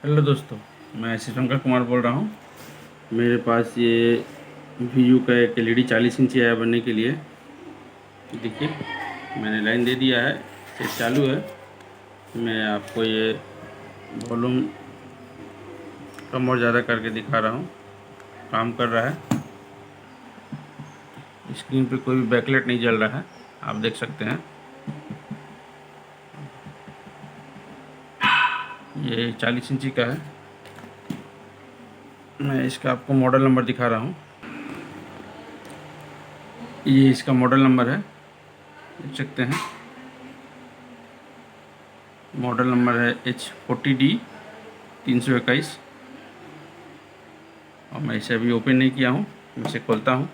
Hello दोस्तों, मैं शिवशंकर कुमार बोल रहा हूँ। मेरे पास ये वीयू का एक एलईडी 40 इंची आया बनने के लिए। देखिए, मैंने लाइन दे दिया है, सेट चालू है। मैं आपको ये वॉल्यूम कम और ज़्यादा करके दिखा रहा हूँ, काम कर रहा है। स्क्रीन पे कोई भी बैकलाइट नहीं जल रहा है, आप देख सकते हैं। ये 40 इंची का है। मैं इसका आपको मॉडल नंबर दिखा रहा हूँ। ये इसका मॉडल नंबर है, देख सकते हैं। मॉडल नंबर है H40D321। और मैं इसे अभी ओपन नहीं किया हूँ, मैं इसे खोलता हूँ।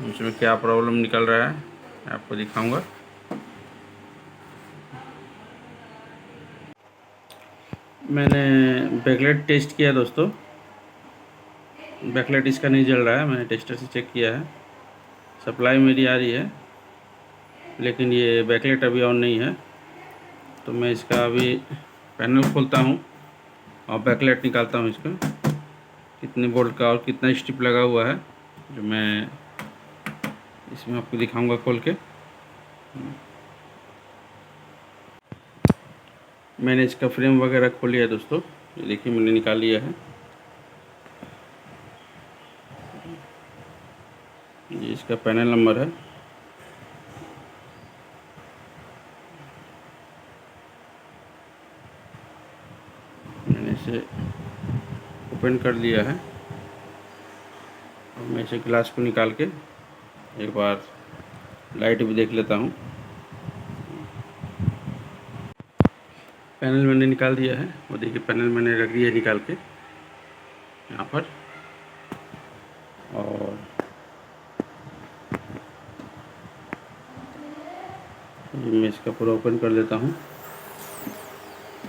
इसमें क्या प्रॉब्लम निकल रहा है मैं आपको दिखाऊंगा। मैंने बैकलाइट टेस्ट किया दोस्तों, बैकलाइट इसका नहीं जल रहा है। मैंने टेस्टर से चेक किया है, सप्लाई मेरी आ रही है, लेकिन ये बैकलाइट अभी ऑन नहीं है। तो मैं इसका अभी पैनल खोलता हूँ और बैकलाइट निकालता हूँ इसका, कितने वोल्ट का और कितना स्ट्रिप लगा हुआ है, जो मैं इसमें आपको दिखाऊंगा खोल के। मैंने इसका फ्रेम वगैरह खोल लिया है दोस्तों, ये देखिए मैंने निकाल लिया है। ये इसका पैनल नंबर है। मैंने इसे ओपन कर लिया है और मैं इसे ग्लास को निकाल के एक बार लाइट भी देख लेता हूँ। पैनल मैंने निकाल दिया है, वो देखिए पैनल मैंने रख दिया है निकाल के यहाँ पर। और मैं इसका पूरा ओपन कर लेता हूँ।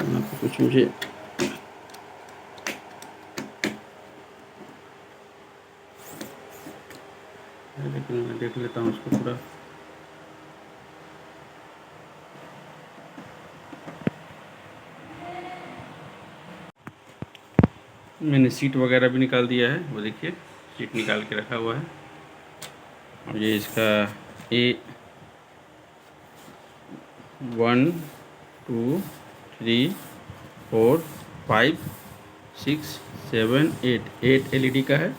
यहाँ पर कुछ मुझे लेकिन मैं देख लेता हूँ उसको पूरा। मैंने सीट वगैरह भी निकाल दिया है, वो देखिए सीट निकाल के रखा हुआ है। और ये इसका A1 2 3 4 5 6 7 8 LED का है।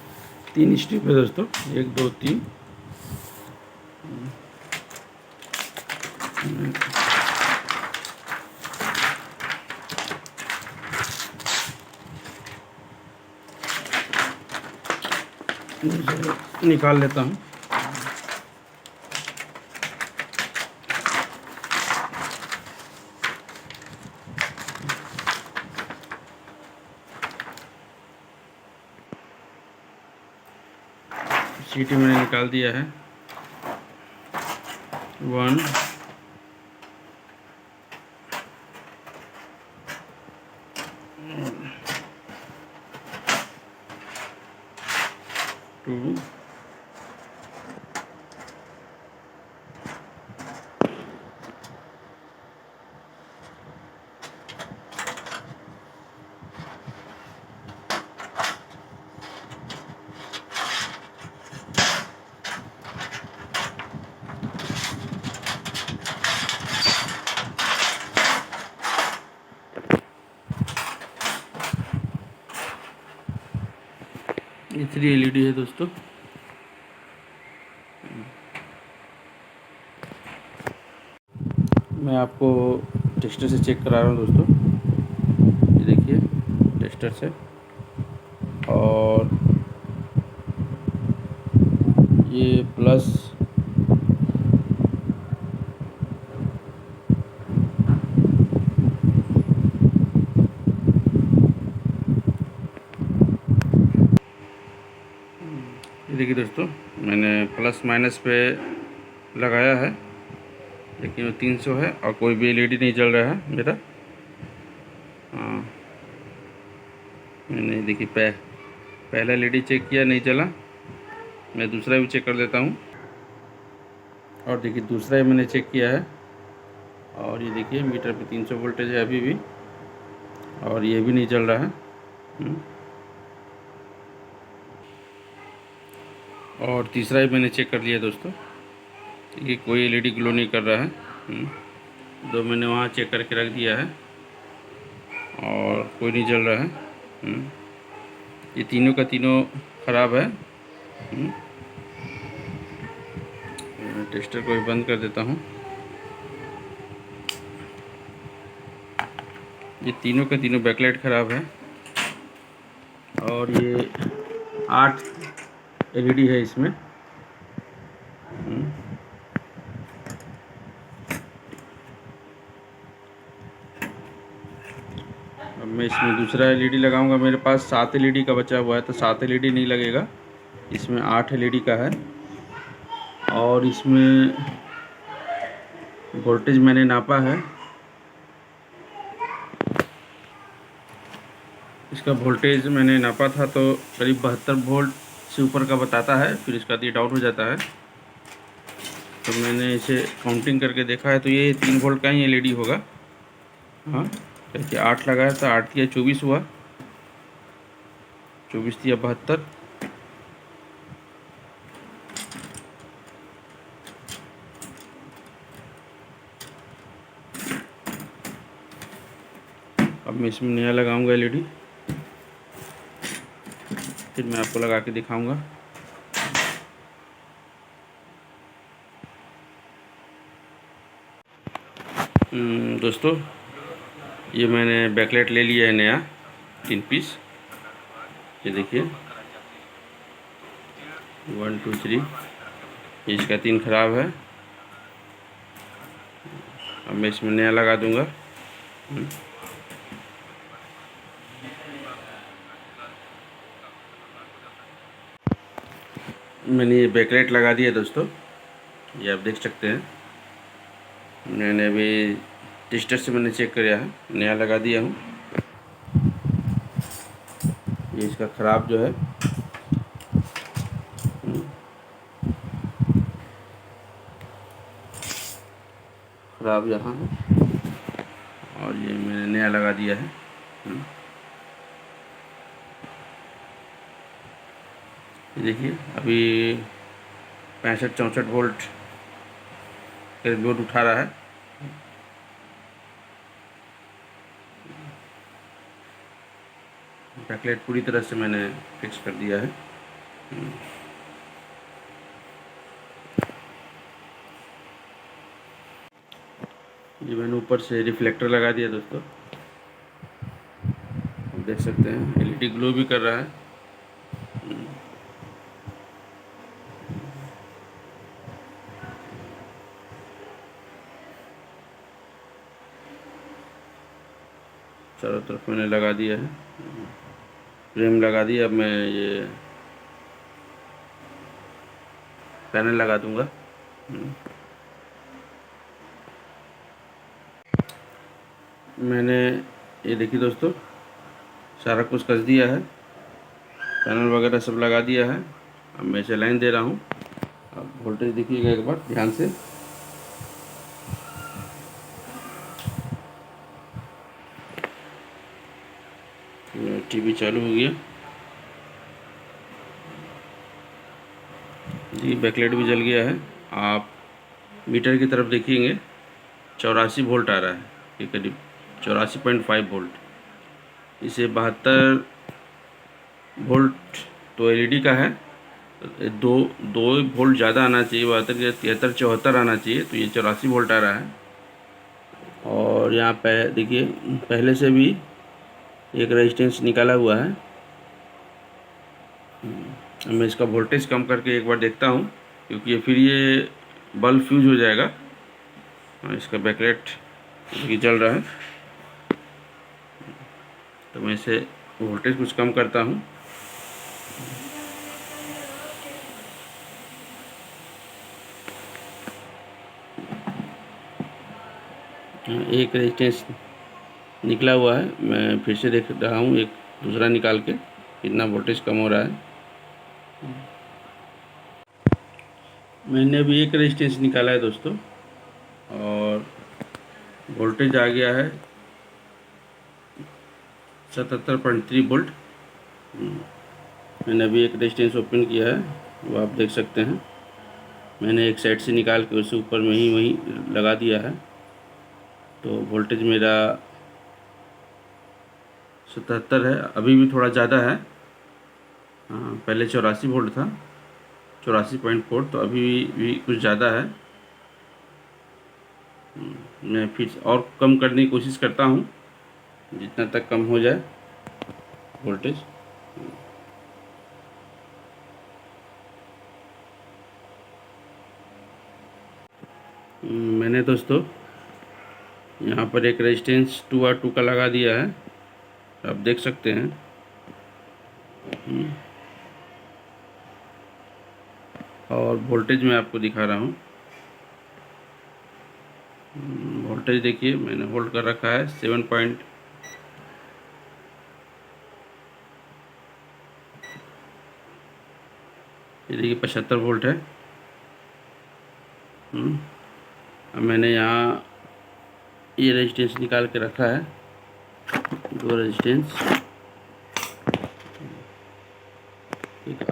3 स्ट्रिप है दोस्तों, 1 2 3। निकाल लेता हूँ। सीटी मैंने निकाल दिया है। 1 2 ये 3 LED है दोस्तों। मैं आपको टेस्टर से चेक करा रहा हूँ दोस्तों, ये देखिए टेस्टर से। और ये प्लस ये देखिए दोस्तों, मैंने प्लस माइनस पे लगाया है, लेकिन वो 300 है और कोई भी LED नहीं जल रहा है मेरा। हाँ, मैंने देखिए पहला LED चेक किया, नहीं चला। मैं दूसरा भी चेक कर देता हूँ। और देखिए दूसरा ही मैंने चेक किया है, और ये देखिए मीटर पे 300 वोल्टेज है अभी भी। और ये भी नहीं चल रहा है। और तीसरा भी मैंने चेक कर लिया दोस्तों, ये कोई एलईडी ग्लो नहीं कर रहा है। दो मैंने वहाँ चेक करके रख दिया है और कोई नहीं जल रहा है। ये तीनों का तीनों ख़राब है। टेस्टर को भी बंद कर देता हूँ। ये तीनों का तीनों बैकलाइट ख़राब है और ये 8 एलईडी है इसमें। अब मैं इसमें दूसरा एलईडी लगाऊंगा। मेरे पास 7 एलईडी का बचा हुआ है, तो 7 एलईडी नहीं लगेगा, इसमें 8 एलईडी का है। और इसमें वोल्टेज मैंने नापा है, इसका वोल्टेज मैंने नापा था तो करीब 72 वोल्ट से ऊपर का बताता है, फिर इसका ये डाउट हो जाता है। तो मैंने इसे काउंटिंग करके देखा है तो ये 3 वोल्ट का ही एलईडी होगा। हाँ, क्योंकि 8 लगाया था, 8 या 24 हुआ, 24 या 72। अब मैं इसमें नया लगाऊंगा एलईडी, फिर मैं आपको लगा के दिखाऊंगा। दोस्तों, ये मैंने बैकलाइट ले लिया है नया 3 पीस। ये देखिए 1 2 3, इसका 3 ख़राब है। अब मैं इसमें नया लगा दूंगा। मैंने ये बैकलाइट लगा दिया दोस्तों, ये आप देख सकते हैं। मैंने अभी टेस्टर से मैंने चेक किया है, नया लगा दिया हूँ। ये इसका ख़राब जो है, ख़राब यहाँ है और ये मैंने नया लगा दिया है। देखिए अभी 65-64 वोल्ट करीब लोड उठा रहा है। बैकलाइट पूरी तरह से मैंने फिक्स कर दिया है। ये मैंने ऊपर से रिफ्लेक्टर लगा दिया दोस्तों, आप देख सकते हैं एलईडी ग्लो भी कर रहा है। चारों तरफ मैंने लगा दिया है, फ्रेम लगा दिया। अब मैं ये पैनल लगा दूंगा। मैंने ये देखिए दोस्तों, सारा कुछ कस दिया है, पैनल वगैरह सब लगा दिया है। अब मैं इसे लाइन दे रहा हूँ। अब वोल्टेज देखिएगा एक बार ध्यान से। टीवी चालू हो गया जी, बैकलाइट भी जल गया है। आप मीटर की तरफ देखेंगे 84 वोल्ट आ रहा है, ये करीब 84.5 वोल्ट। इसे 72 वोल्ट तो एलईडी का है, दो वोल्ट ज़्यादा आना चाहिए, 72 73 74 आना चाहिए, तो ये 84 वोल्ट आ रहा है। और यहाँ पे देखिए पहले से भी एक रेजिस्टेंस निकाला हुआ है। मैं इसका वोल्टेज कम करके एक बार देखता हूँ, क्योंकि फिर ये बल्ब फ्यूज हो जाएगा। इसका बैकलाइट जल रहा है, तो मैं इसे वोल्टेज कुछ कम करता हूँ। एक रेजिस्टेंस निकला हुआ है, मैं फिर से देख रहा हूँ एक दूसरा निकाल के कितना वोल्टेज कम हो रहा है। मैंने अभी एक रेजिस्टेंस निकाला है दोस्तों और वोल्टेज आ गया है 77.3 वोल्ट। मैंने अभी एक रेजिस्टेंस ओपन किया है, वो आप देख सकते हैं। मैंने एक साइड से निकाल के उसे ऊपर में ही वहीं लगा दिया है, तो वोल्टेज मेरा 77 है। अभी भी थोड़ा ज़्यादा है, हाँ पहले 84 वोल्ट था, 84.4, तो अभी भी कुछ ज़्यादा है। मैं फिर और कम करने की कोशिश करता हूँ, जितना तक कम हो जाए वोल्टेज। मैंने दोस्तों यहाँ पर एक रेजिस्टेंस 2R2 का लगा दिया है, आप देख सकते हैं। और वोल्टेज मैं आपको दिखा रहा हूँ। वोल्टेज देखिए, मैंने होल्ड कर रखा है 7 पॉइंट, ये देखिए 75 वोल्ट है। अब मैंने यहाँ ये रेजिस्टेंस निकाल के रखा है, 2 रेजिस्टेंस, एक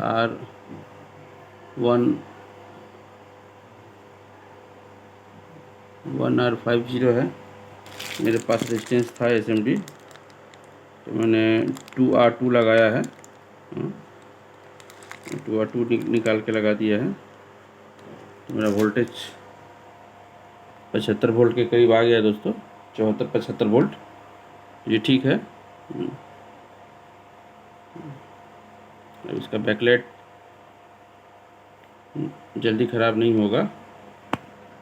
R1R50 है। मेरे पास रेजिस्टेंस था SMD, तो मैंने 2R2 लगाया है, 2R2 निकाल के लगा दिया है। तो मेरा वोल्टेज 75 वोल्ट के करीब आ गया दोस्तों, 74-75 वोल्ट, ये ठीक है। अब इसका बैकलाइट जल्दी ख़राब नहीं होगा,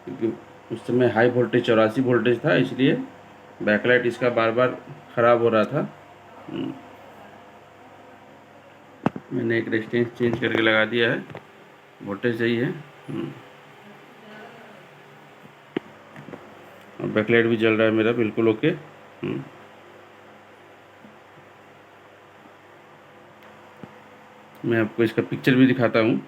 क्योंकि उस समय हाई वोल्टेज 84 वोल्टेज था, इसलिए बैकलाइट इसका बार बार ख़राब हो रहा था। मैंने एक रेजिस्टेंस चेंज करके लगा दिया है, वोल्टेज सही है। और बैकलाइट भी जल रहा है मेरा बिल्कुल ओके। मैं आपको इसका पिक्चर भी दिखाता हूँ,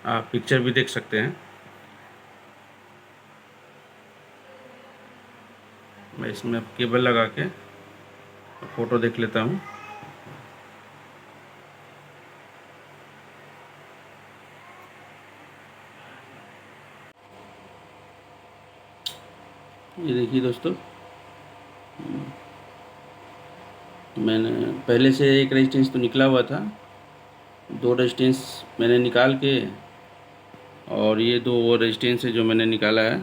आप पिक्चर भी देख सकते हैं। मैं इसमें अब केबल लगा के फ़ोटो देख लेता हूँ। ये देखिए दोस्तों, मैंने पहले से एक रेजिस्टेंस तो निकला हुआ था, 2 रेजिस्टेंस मैंने निकाल के, और ये 2 वो रेजिस्टेंस है जो मैंने निकाला है,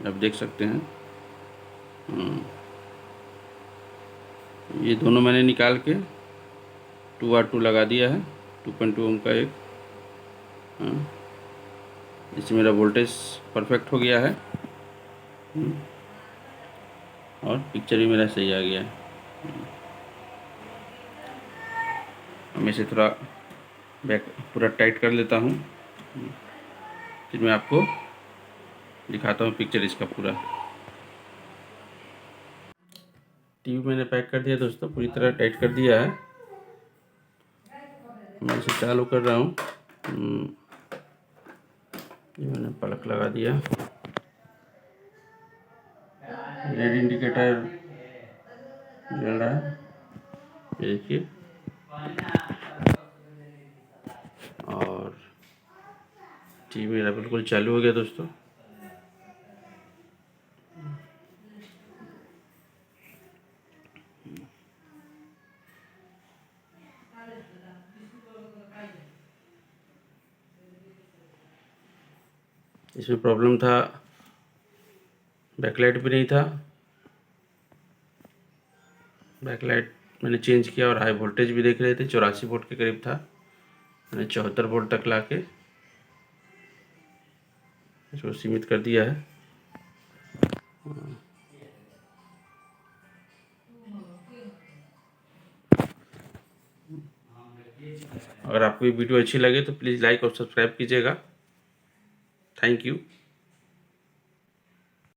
आप देख सकते हैं। ये दोनों मैंने निकाल के 2R2 लगा दिया है, 2.2 ओम का एक। इससे मेरा वोल्टेज परफेक्ट हो गया है, और पिक्चर भी मेरा सही आ गया है। मैं इसे थोड़ा बैक पूरा टाइट कर लेता हूँ, फिर मैं आपको दिखाता हूँ पिक्चर इसका पूरा। टीवी मैंने पैक कर दिया दोस्तों, पूरी तरह टाइट कर दिया है। मैं इसे चालू कर रहा हूँ। ये मैंने प्लग लगा दिया, रेड इंडिकेटर जल रहा है, ये देखिए। और टीवी मेरा बिल्कुल चालू हो गया दोस्तों। इसमें प्रॉब्लम था, बैकलाइट भी नहीं था। बैकलाइट मैंने चेंज किया, और हाई वोल्टेज भी देख रहे थे, 84 वोल्ट के करीब था। मैंने 74 वोल्ट तक ला के इसको सीमित कर दिया है। अगर आपको ये वीडियो अच्छी लगे तो प्लीज़ लाइक और सब्सक्राइब कीजिएगा। Thank you.